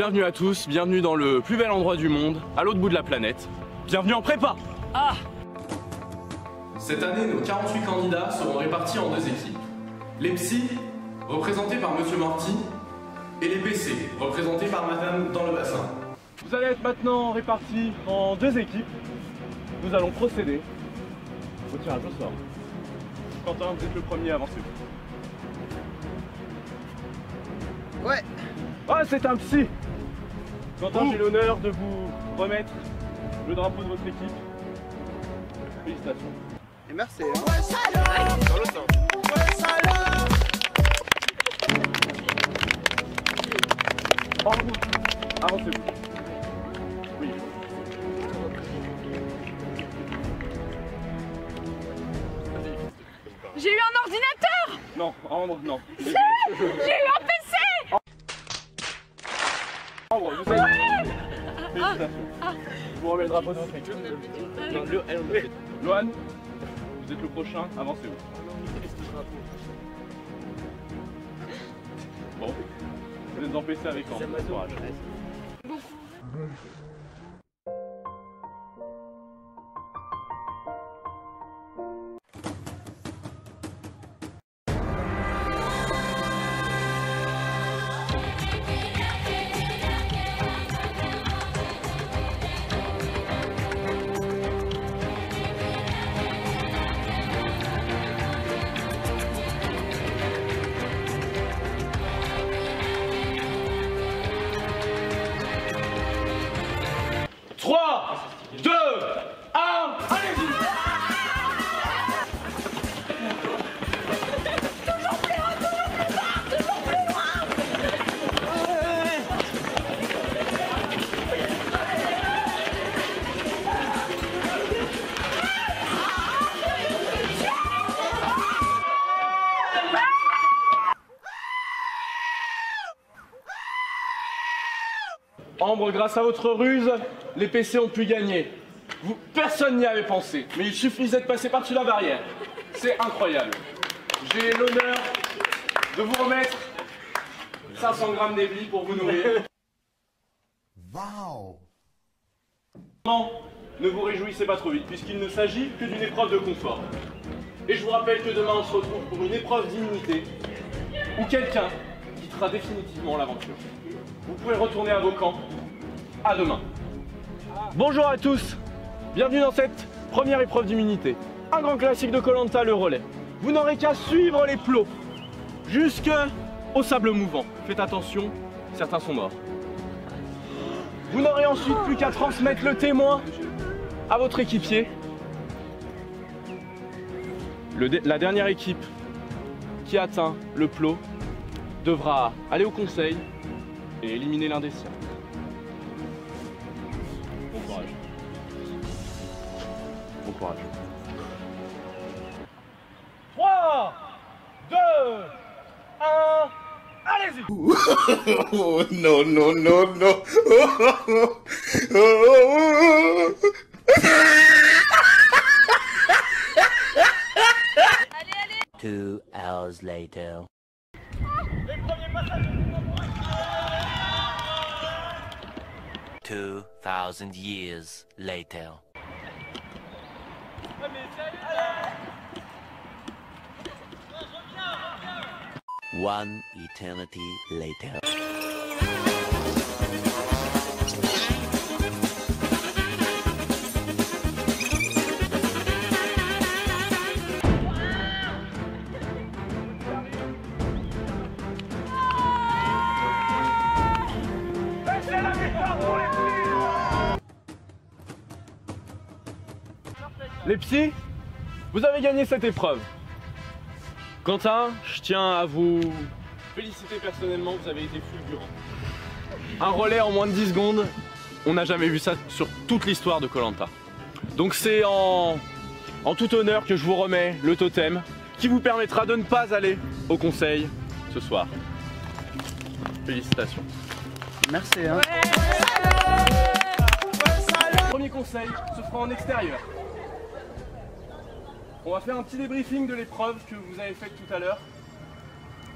Bienvenue à tous, bienvenue dans le plus bel endroit du monde, à l'autre bout de la planète. Bienvenue en prépa. Ah! Cette année, nos 48 candidats seront répartis en deux équipes. Les psy, représentés par Monsieur Morty, et les PC, représentés par Madame dans le bassin. Vous allez être maintenant répartis en deux équipes. Nous allons procéder au tirage au sort. Quentin, vous êtes le premier, avancez-vous. Ouais. Ah, c'est un psy. Quentin, j'ai l'honneur de vous remettre le drapeau de votre équipe. Félicitations. Et merci. Dans le sein. En route. Avancez-vous. Oui. J'ai eu un ordinateur. Non, Ambre, non. J'ai eu un PC. Ambre, vous êtes... Félicitations. Je vous remets le drapeau de votre équipe. Lohan, vous êtes le prochain, avancez-vous. Bon, vous êtes en PC avec Ambre, bon courage. Ambre, grâce à votre ruse, les PC ont pu gagner. Personne n'y avait pensé, mais il suffisait de passer par-dessus la barrière. C'est incroyable. J'ai l'honneur de vous remettre 500 grammes d'éblis pour vous nourrir. Waouh. Non, ne vous réjouissez pas trop vite, puisqu'il ne s'agit que d'une épreuve de confort. Et je vous rappelle que demain on se retrouve pour une épreuve d'immunité, où quelqu'un quittera définitivement l'aventure. Vous pouvez retourner à vos camps. À demain. Bonjour à tous. Bienvenue dans cette première épreuve d'immunité. Un grand classique de Koh-Lanta, le relais. Vous n'aurez qu'à suivre les plots jusqu'au sable mouvant. Faites attention, certains sont morts. Vous n'aurez ensuite plus qu'à transmettre le témoin à votre équipier. La dernière équipe qui atteint le plot devra aller au conseil et éliminer l'un des siens. Bon courage. Bon courage. 3, 2, 1, allez-y. Oh, no, no, no, no. Allez, allez. 2 hours later. Les premiers passagers. 2000 years later. One eternity later. Les psys, vous avez gagné cette épreuve. Quentin, je tiens à vous féliciter personnellement, vous avez été fulgurant. Un relais en moins de 10 secondes, on n'a jamais vu ça sur toute l'histoire de Koh-Lanta. Donc c'est en tout honneur que je vous remets le totem qui vous permettra de ne pas aller au conseil ce soir. Félicitations. Merci. Hein. Premier conseil se fera en extérieur. On va faire un petit débriefing de l'épreuve que vous avez faite tout à l'heure.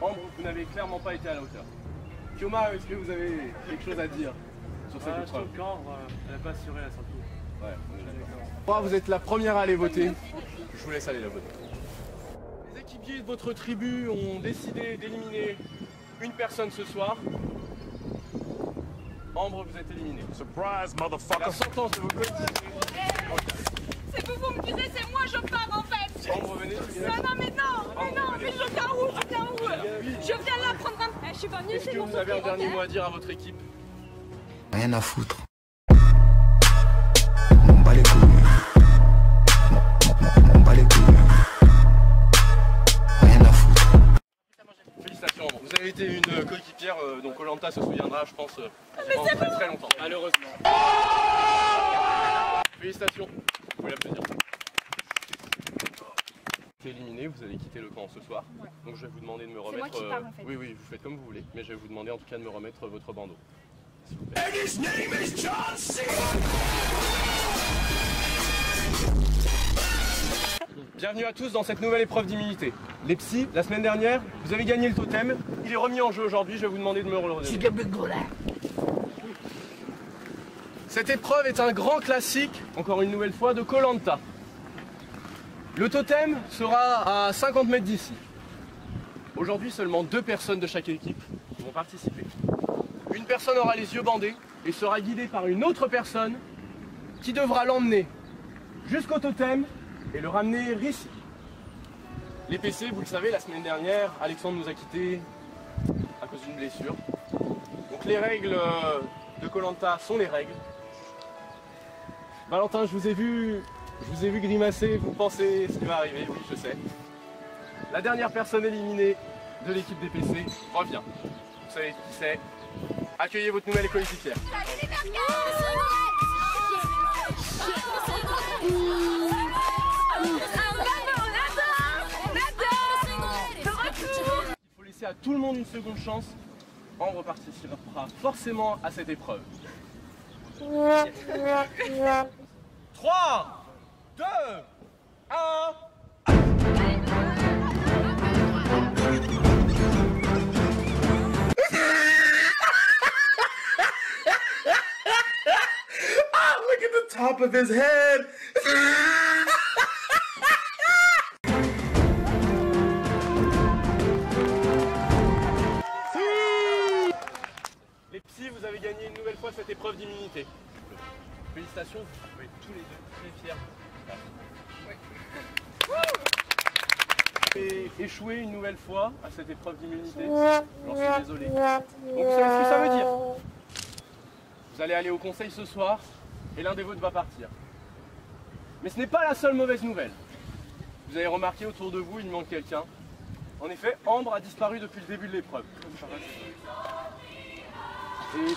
Ambre, vous n'avez clairement pas été à la hauteur. Kioma, est-ce que vous avez quelque chose à dire sur cette épreuve? Elle n'a pas assuré la sortie. Ouais, on est d'accord. Vous êtes la première à aller voter. Je vous laisse aller la voter. Les équipiers de votre tribu ont décidé d'éliminer une personne ce soir. Ambre, vous êtes éliminé. Surprise, La motherfucker. sentence de vos coéquipiers. C'est vous me disiez, c'est moi, je pars en fait. Ambre, venez. Non, mais je viens où? Je viens là prendre un... Je suis pas venue, Est-ce c'est que mon vous avez un propriétaire. dernier mot à dire à votre équipe? Rien à foutre. M'en bats les couilles. M'en bats les couilles. Rien à foutre. Félicitations, Ambre. Vous avez été une coéquipière dont Koh-Lanta se souviendra, je pense, pendant très très longtemps. Malheureusement. Félicitations. Vous pouvez l'applaudir. Éliminé, vous allez quitter le camp ce soir. Ouais. Donc je vais vous demander de me remettre. C'est moi qui parle, en fait. Oui, vous faites comme vous voulez, mais je vais vous demander en tout cas de me remettre votre bandeau. S'il vous plaît. Bienvenue à tous dans cette nouvelle épreuve d'immunité. Les psys, la semaine dernière, vous avez gagné le totem. Il est remis en jeu aujourd'hui, je vais vous demander de me le redonner. Cette épreuve est un grand classique, encore une nouvelle fois, de Koh-Lanta. Le totem sera à 50 mètres d'ici. Aujourd'hui, seulement 2 personnes de chaque équipe vont participer. Une personne aura les yeux bandés et sera guidée par une autre personne qui devra l'emmener jusqu'au totem et le ramener ici. Les PC, vous le savez, la semaine dernière, Alexandre nous a quittés à cause d'une blessure. Donc les règles de Koh-Lanta sont les règles. Valentin, je vous ai vu grimacer, vous pensez ce qui va arriver, oui je sais. La dernière personne éliminée de l'équipe des PC revient. Vous savez qui c'est. Accueillez votre nouvelle coéquipière. Il faut laisser à tout le monde une seconde chance. Ambre participera forcément à cette épreuve. 3, 2, 1... Look at the top of his head. Les psys, vous avez gagné une nouvelle fois cette épreuve d'immunité. Félicitations, vous pouvez être tous les deux très fiers. Et échoué une nouvelle fois à cette épreuve d'immunité. J'en suis désolé. Donc vous savez ce que ça veut dire. Vous allez aller au conseil ce soir et l'un des vôtres va partir. Mais ce n'est pas la seule mauvaise nouvelle. Vous avez remarqué autour de vous, il manque quelqu'un. En effet, Ambre a disparu depuis le début de l'épreuve. Et puis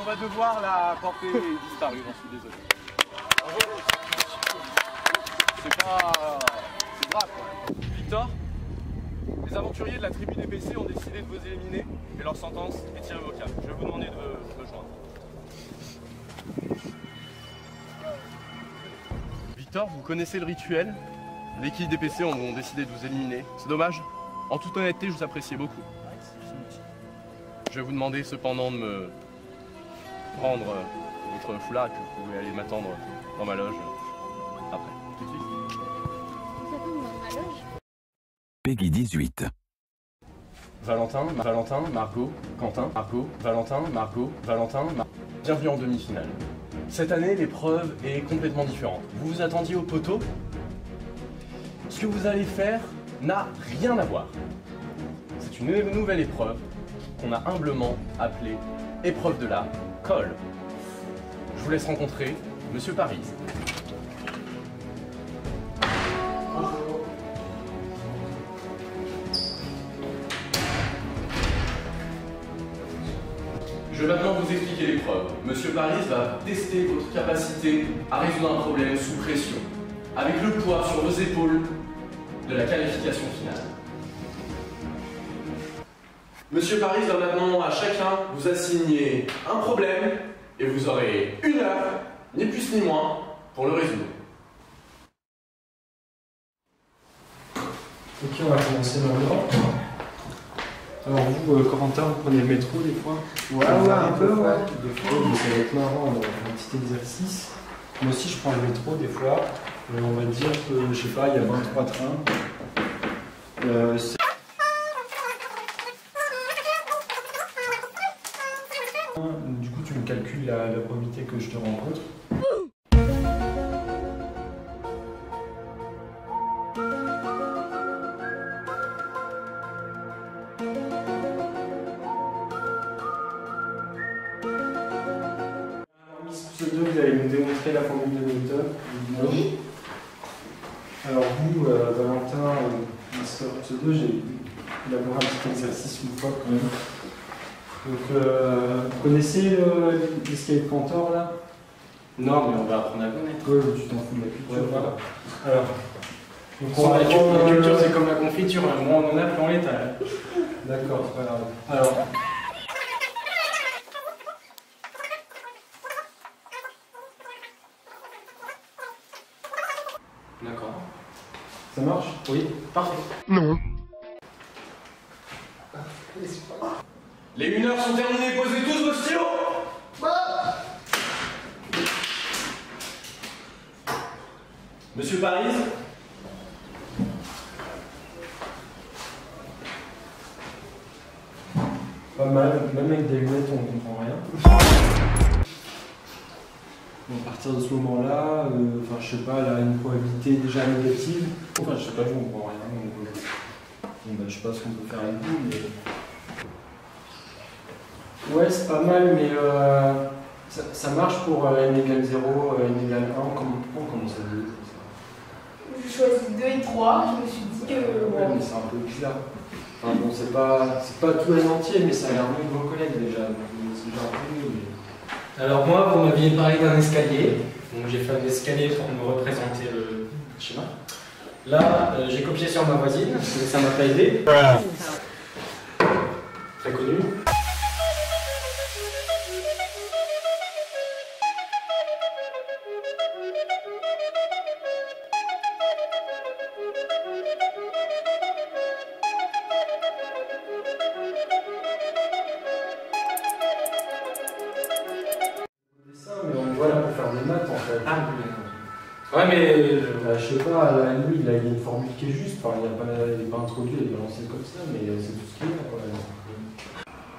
on va devoir la porter disparue, j'en suis désolé. C'est grave quoi. Victor, les aventuriers de la tribu des PC ont décidé de vous éliminer et leur sentence est irrévocable. Je vais vous demander de me joindre. Victor, vous connaissez le rituel. L'équipe des PC ont décidé de vous éliminer. C'est dommage. En toute honnêteté, je vous appréciais beaucoup. Je vais vous demander cependant de me prendre votre foulard et que vous pouvez aller m'attendre dans ma loge après. Tout de suite. Peggy 18. Valentin, Margot, Quentin, Margot, Valentin, Margot, Valentin, Bienvenue en demi-finale. Cette année, l'épreuve est complètement différente. Vous vous attendiez au poteau. Ce que vous allez faire n'a rien à voir. C'est une nouvelle épreuve qu'on a humblement appelée épreuve de la colle. Je vous laisse rencontrer Monsieur Paris. Je vais maintenant vous expliquer l'épreuve. Monsieur Paris va tester votre capacité à résoudre un problème sous pression, avec le poids sur vos épaules de la qualification finale. Monsieur Paris va maintenant à chacun vous assigner un problème et vous aurez 1 heure, ni plus ni moins, pour le résoudre. Ok, on va commencer maintenant. Alors vous, Corentin, vous prenez le métro des fois? Ouais, un peu, ouais. Des fois, donc ça va être marrant, un petit exercice. Moi aussi, je prends le métro des fois. On va dire que, je sais pas, il y a 23 trains. Du coup, tu me calcules la probabilité que je te rencontre. Vous allez nous démontrer la formule de Newton. Oui. Alors vous, Valentin, Master Pseudo, j'ai élaboré un petit exercice une fois quand même. Donc, vous connaissez l'escalier de Cantor là? Non, mais on va apprendre à connaître. Oui, tu t'en fous de la culture. Ouais, voilà. Alors, donc la culture, c'est comme la confiture, hein. Moi, on en a plein l'état. D'accord, c'est pas grave. Alors, D'accord. ça marche? Oui, parfait. Non. Les 1 heure sont terminées, posez tous vos stylos. Monsieur Paris, pas mal, même avec des lunettes on comprend rien. Bon, à partir de ce moment-là, enfin je sais pas, elle a une probabilité déjà négative. Enfin je sais pas, je comprends rien. Donc, bon, ben, je sais pas ce qu'on peut faire avec vous, mais. Ouais, c'est pas mal, mais ça marche pour n égale 0, n égale 1, comment ça se dit ça? J'ai choisi 2 et 3, je me suis dit que... Ouais, mais c'est un peu bizarre. Enfin bon, c'est pas tout un entier, mais ça a l'air mieux de vos collègues déjà. Donc, c'est déjà un peu mieux, mais... Alors moi, vous m'aviez parlé d'un escalier. Donc j'ai fait un escalier pour me représenter le schéma. Là, j'ai copié sur ma voisine, mais ça m'a pas aidé. Très connu. Mais on voit là pour faire des maths en fait. Ah, ouais, mais Je sais pas, là, lui il a une formule qui est juste, enfin, il n'est pas introduit, il est balancé comme ça, mais c'est tout ce qu'il y a quoi.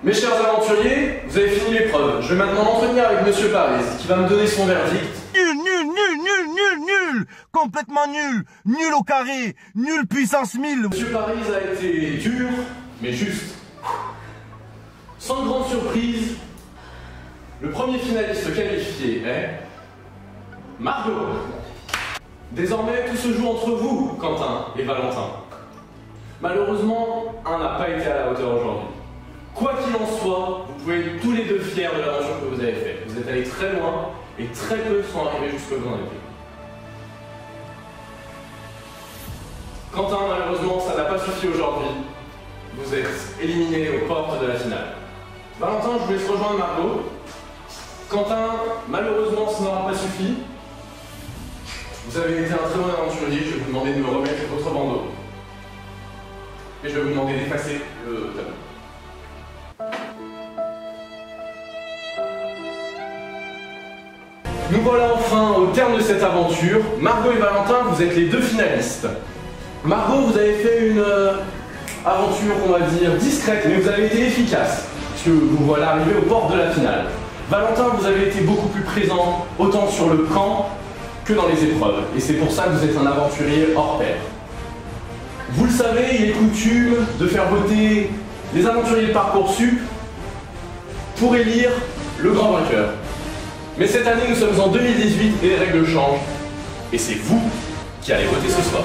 mes chers aventuriers, vous avez fini l'épreuve. Je vais maintenant m'entretenir avec Monsieur Paris, qui va me donner son verdict. Nul! Complètement nul! Nul au carré! Nul puissance 1000! Monsieur Paris a été dur, mais juste. Sans grande surprise, le premier finaliste qualifié est Margot. Désormais, tout se joue entre vous, Quentin et Valentin. Malheureusement, un n'a pas été à la hauteur aujourd'hui. Quoi qu'il en soit, vous pouvez être tous les deux fiers de l'aventure que vous avez faite. Vous êtes allés très loin et très peu sont arrivés jusqu'au bout en été. Quentin, malheureusement, ça n'a pas suffi aujourd'hui. Vous êtes éliminé aux portes de la finale. Valentin, je vous laisse rejoindre Margot. Quentin, malheureusement, ça n'aura pas suffi. Vous avez été un très bon aventurier, je vais vous demander de me remettre votre bandeau. Et je vais vous demander d'effacer le tableau. Nous voilà enfin au terme de cette aventure. Margot et Valentin, vous êtes les deux finalistes. Margot, vous avez fait une aventure, on va dire, discrète, mais vous avez été efficace, puisque vous voilà arrivé aux portes de la finale. Valentin, vous avez été beaucoup plus présent, autant sur le camp que dans les épreuves. Et c'est pour ça que vous êtes un aventurier hors pair. Vous le savez, il est coutume de faire voter les aventuriers de Parcoursup pour élire le grand vainqueur. Mais cette année, nous sommes en 2018 et les règles changent. Et c'est vous qui allez voter ce soir.